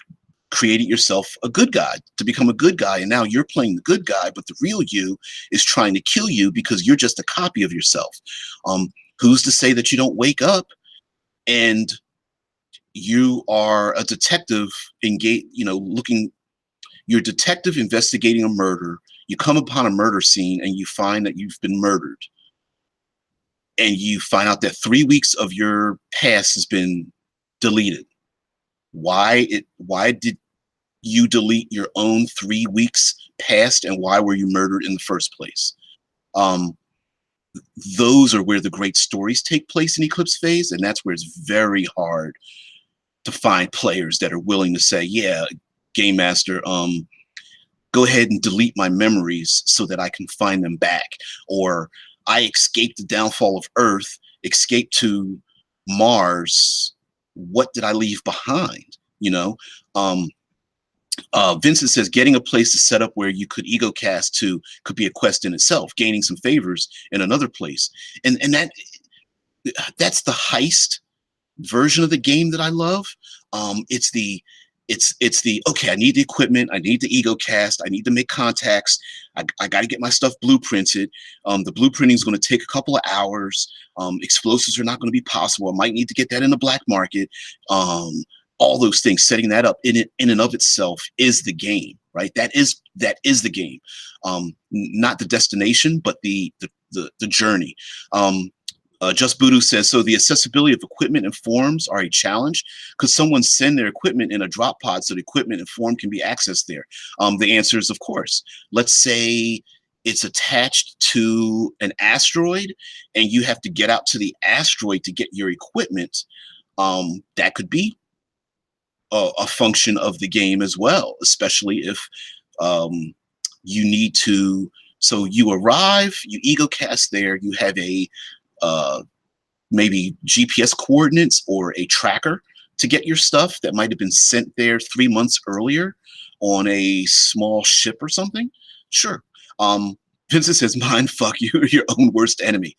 created yourself a good guy, to become a good guy, and now you're playing the good guy, but the real you is trying to kill you because you're just a copy of yourself. Who's to say that you don't wake up and you are a detective you're a detective investigating a murder. You come upon a murder scene and you find that you've been murdered, and you find out that 3 weeks of your past has been deleted. Why did you delete your own 3 weeks past, and why were you murdered in the first place? Those are where the great stories take place in Eclipse phase, and that's where it's very hard to find players that are willing to say, yeah, game master, go ahead and delete my memories so that I can find them back. Or I escaped the downfall of Earth, escaped to Mars. What did I leave behind? Vincent says getting a place to set up where you could ego cast to could be a quest in itself, gaining some favors in another place. And that's the heist version of the game that I love. It's the okay, I need the equipment, I need the ego cast, I need to make contacts, I got to get my stuff blueprinted. The blueprinting is going to take a couple of hours. Explosives are not going to be possible. I might need to get that in the black market. All those things, setting that up in and of itself is the game, right? That is the game, not the destination, but the journey. Just Voodoo says, so the accessibility of equipment and forms are a challenge. Could someone send their equipment in a drop pod so the equipment and form can be accessed there? The answer is, of course. Let's say it's attached to an asteroid and you have to get out to the asteroid to get your equipment. That could be a function of the game as well, especially if you need to. So you arrive, you ego cast there, you have a maybe GPS coordinates or a tracker to get your stuff that might have been sent there 3 months earlier on a small ship or something, sure. Vincent says, mind fuck, you're your own worst enemy.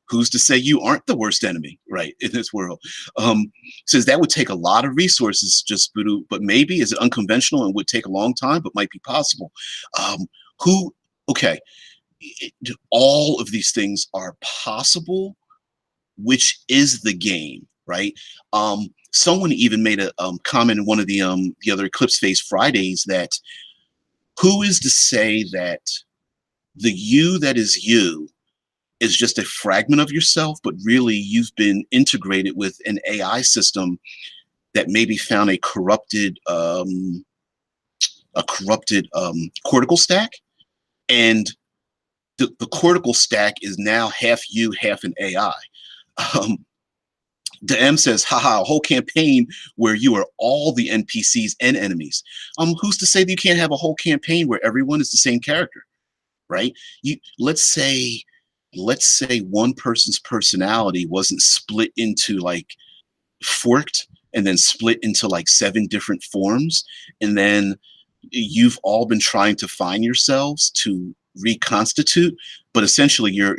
Who's to say you aren't the worst enemy, right, in this world? Says that would take a lot of resources, just Voodoo, but maybe is it unconventional and would take a long time, but might be possible. Who, okay, all of these things are possible, which is the game, right? Someone even made a comment in one of the other Eclipse Phase Fridays that who is to say that the you that is you is just a fragment of yourself, but really you've been integrated with an AI system that maybe found a corrupted cortical stack, and the cortical stack is now half you, half an AI. DM says, haha, a whole campaign where you are all the NPCs and enemies. Who's to say that you can't have a whole campaign where everyone is the same character, right? Let's say one person's personality wasn't split into like forked and then split into like 7 different forms, and then you've all been trying to find yourselves to reconstitute, but essentially you're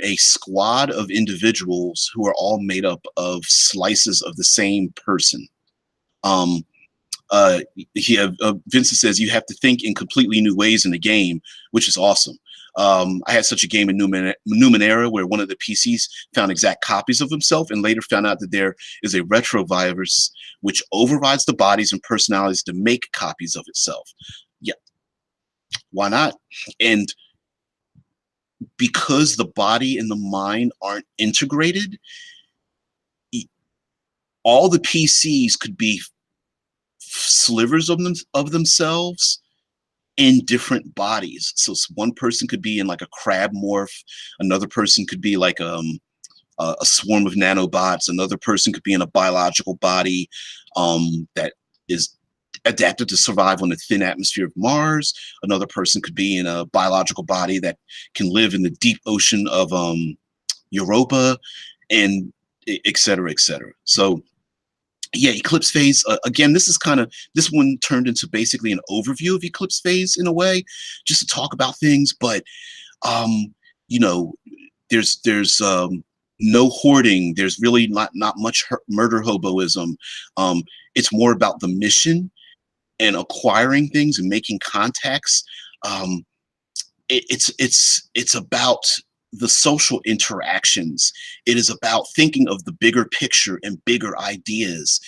a squad of individuals who are all made up of slices of the same person. Vincent says you have to think in completely new ways in the game, which is awesome. I had such a game in Numenera where one of the PCs found exact copies of himself and later found out that there is a retrovirus which overrides the bodies and personalities to make copies of itself. Yeah, why not? And because the body and the mind aren't integrated, all the PCs could be slivers of themselves in different bodies. So one person could be in like a crab morph, another person could be like a swarm of nanobots, another person could be in a biological body that is adapted to survive on the thin atmosphere of Mars. Another person could be in a biological body that can live in the deep ocean of Europa, and et cetera, et cetera. So yeah, Eclipse Phase, again, this one turned into basically an overview of Eclipse Phase in a way, just to talk about things. But, you know, there's no hoarding. There's really not much murder hoboism. It's more about the mission and acquiring things and making contacts. It's about the social interactions. It is about thinking of the bigger picture and bigger ideas.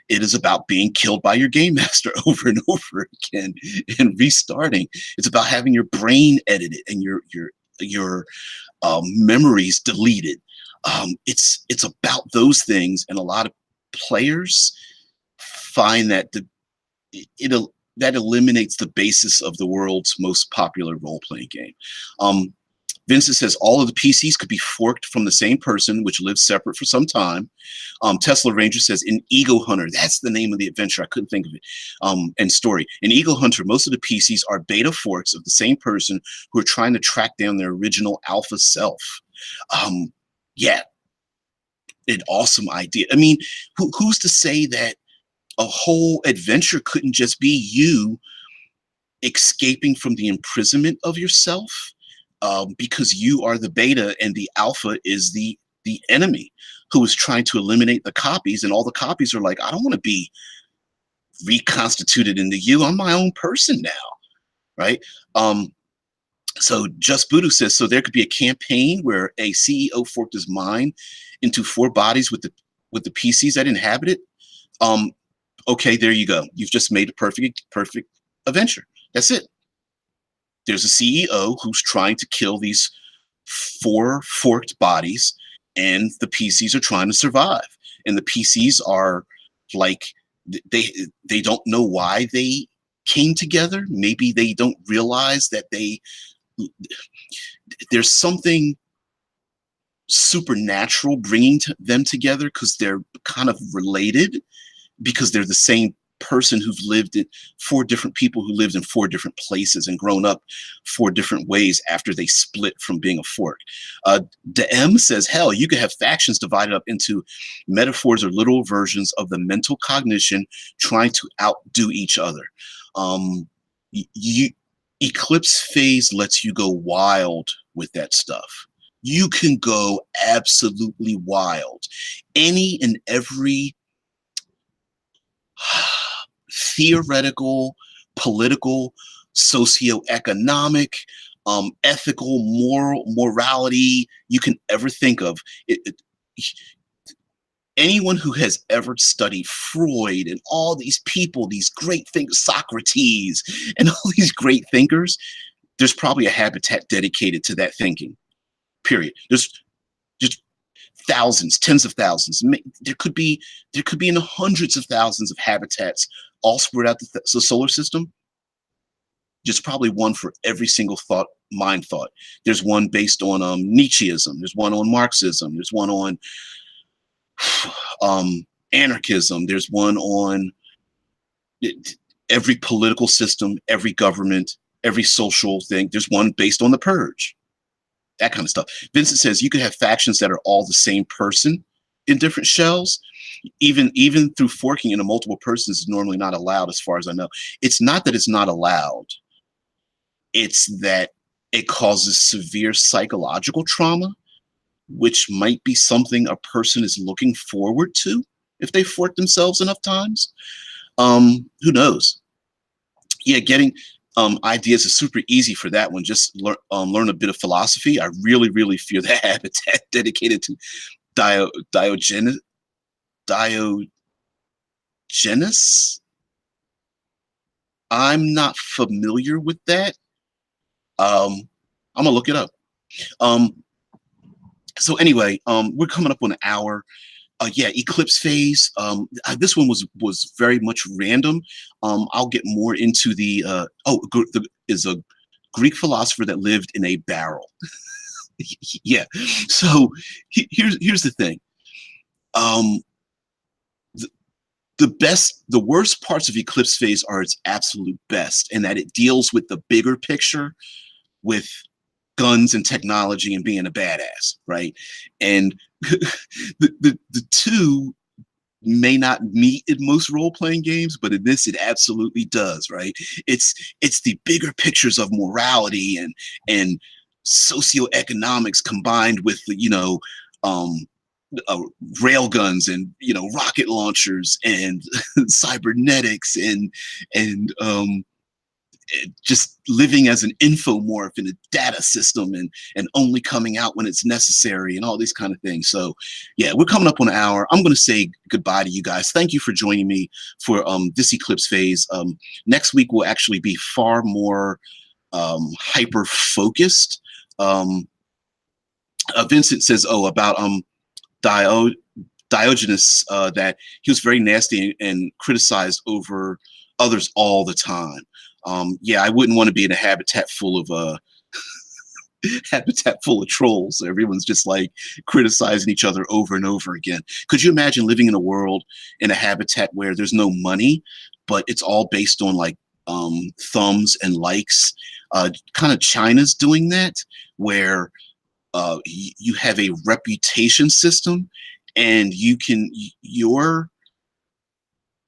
It is about being killed by your game master over and over again and restarting. It's about having your brain edited and your memories deleted. It's about those things, and a lot of players find that that eliminates the basis of the world's most popular role-playing game. Vincent says all of the PCs could be forked from the same person, which lives separate for some time. Tesla Ranger says in Ego Hunter, that's the name of the adventure. I couldn't think of it. And story. In Ego Hunter, most of the PCs are beta forks of the same person who are trying to track down their original alpha self. Yeah, an awesome idea. I mean, who's to say that a whole adventure couldn't just be you escaping from the imprisonment of yourself? Because you are the beta and the alpha is the enemy who is trying to eliminate the copies, and all the copies are like, I don't want to be reconstituted into you. I'm my own person now, right? So Just Voodoo says, so there could be a campaign where a CEO forked his mind into 4 bodies with the PCs that inhabit it. Okay, there you go. You've just made a perfect adventure. That's it. There's a CEO who's trying to kill these 4 forked bodies, and the PCs are trying to survive. And the PCs are like, they don't know why they came together. Maybe they don't realize that there's something supernatural bringing them together, because they're kind of related, because they're the same person who've lived in 4 different people who lived in 4 different places and grown up 4 different ways after they split from being a fork. DM says, hell, you could have factions divided up into metaphors or literal versions of the mental cognition trying to outdo each other. Eclipse phase lets you go wild with that stuff. You can go absolutely wild. Any and every theoretical, political, socioeconomic, ethical, morality you can ever think of. Anyone who has ever studied Freud and all these people, these great thinkers, Socrates, and all these great thinkers, there's probably a habitat dedicated to that thinking, period. There's just thousands, tens of thousands. There could be in the hundreds of thousands of habitats all spread out the solar system. There's probably one for every single mind thought. There's one based on Nietzscheism. There's one on Marxism. There's one on anarchism. There's one on every political system, every government, every social thing. There's one based on the purge, that kind of stuff. Vincent says you could have factions that are all the same person in different shells. Even through forking into multiple persons is normally not allowed, as far as I know. It's not that it's not allowed. It's that it causes severe psychological trauma, which might be something a person is looking forward to if they fork themselves enough times. Who knows? Yeah, getting ideas is super easy for that one. Just learn a bit of philosophy. I really fear the habitat dedicated to Diogenes. I'm not familiar with that. I'm gonna look it up. So anyway, we're coming up on an hour. Yeah, eclipse phase. This one was very much random. I'll get more into the is a Greek philosopher that lived in a barrel. Yeah. So here's the thing. The worst parts of eclipse phase are its absolute best, in that it deals with the bigger picture, with guns and technology and being a badass, right? And the two may not meet in most role-playing games, but in this it absolutely does, right? It's the bigger pictures of morality and socioeconomics combined with the, rail guns and rocket launchers and cybernetics and just living as an infomorph in a data system and only coming out when it's necessary and all these kind of things. So yeah, we're coming up on an hour. I'm going to say goodbye to you guys. Thank you for joining me for this eclipse phase. Next week will actually be far more hyper focused. Vincent says, about Diogenes, that he was very nasty and criticized over others all the time. Yeah, I wouldn't want to be in a habitat full of trolls. Everyone's just like criticizing each other over and over again. Could you imagine living in a world, in a habitat where there's no money, but it's all based on like thumbs and likes? Kind of China's doing that, where you have a reputation system, and your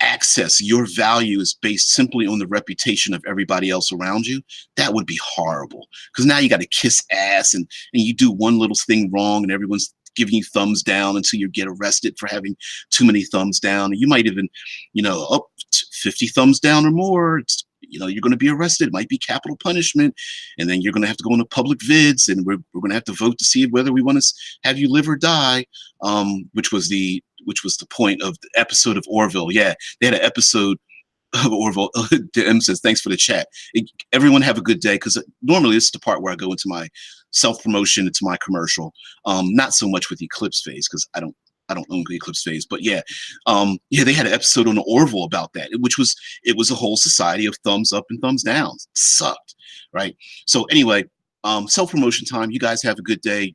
access, your value is based simply on the reputation of everybody else around you. That would be horrible, because now you got to kiss ass and you do one little thing wrong and everyone's giving you thumbs down until you get arrested for having too many thumbs down. And you might even, 50 thumbs down or more, you're going to be arrested. It might be capital punishment. And then you're going to have to go into public vids, and we're going to have to vote to see whether we want to have you live or die, which was the point of the episode of Orville. Yeah, they had an episode of Orville. DM says, thanks for the chat. Everyone have a good day, because normally this is the part where I go into my self-promotion, into my commercial. Not so much with Eclipse phase, because I don't own the Eclipse phase, but yeah, they had an episode on Orville about that, it was a whole society of thumbs up and thumbs down. It sucked, right? So anyway, self-promotion time. You guys have a good day.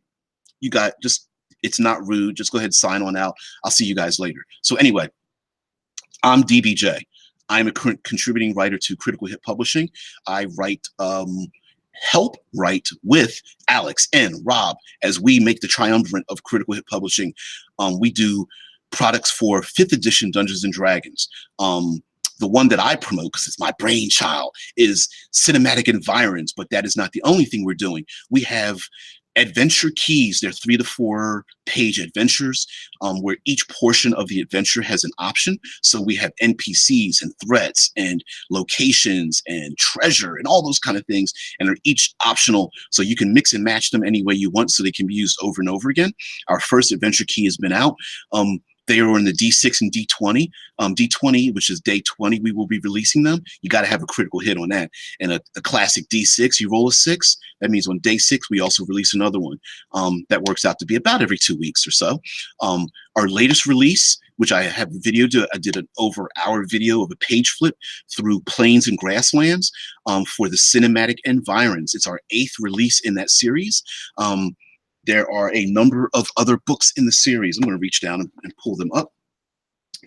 It's not rude. Just go ahead and sign on out. I'll see you guys later. So anyway, I'm DBJ. I'm a current contributing writer to Critical Hit Publishing. I write, help write with Alex and Rob as we make the triumvirate of Critical Hit Publishing. We do products for 5th edition Dungeons and Dragons. The one that I promote, because it's my brainchild, is Cinematic Environs, but that is not the only thing we're doing. We have adventure keys. They're 3 to 4 page adventures, where each portion of the adventure has an option. So we have NPCs and threats and locations and treasure and all those kind of things, and they're each optional, so you can mix and match them any way you want, so they can be used over and over again. Our first adventure key has been out. They are in the D6 and D20. D20, which is day 20, we will be releasing them. You got to have a critical hit on that. And a classic D6, you roll a 6. That means on day 6, we also release another one. That works out to be about every 2 weeks or so. Our latest release, which I have a video to, I did an over-hour video of a page flip through Plains and Grasslands for the Cinematic Environs. It's our 8th release in that series. There are a number of other books in the series. I'm going to reach down and pull them up.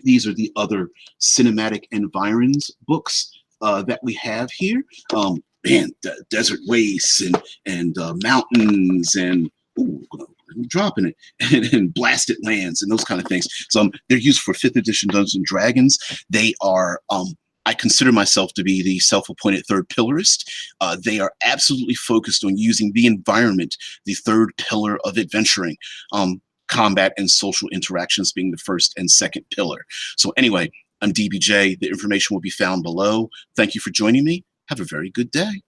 These are the other Cinematic Environs books that we have here. Man, desert wastes and mountains and I'm dropping it and blasted lands and those kind of things. So they're used for 5th edition Dungeons and Dragons. They are I consider myself to be the self-appointed third pillarist. They are absolutely focused on using the environment, the third pillar of adventuring, combat and social interactions being the first and second pillar. So anyway, I'm DBJ. The information will be found below. Thank you for joining me. Have a very good day.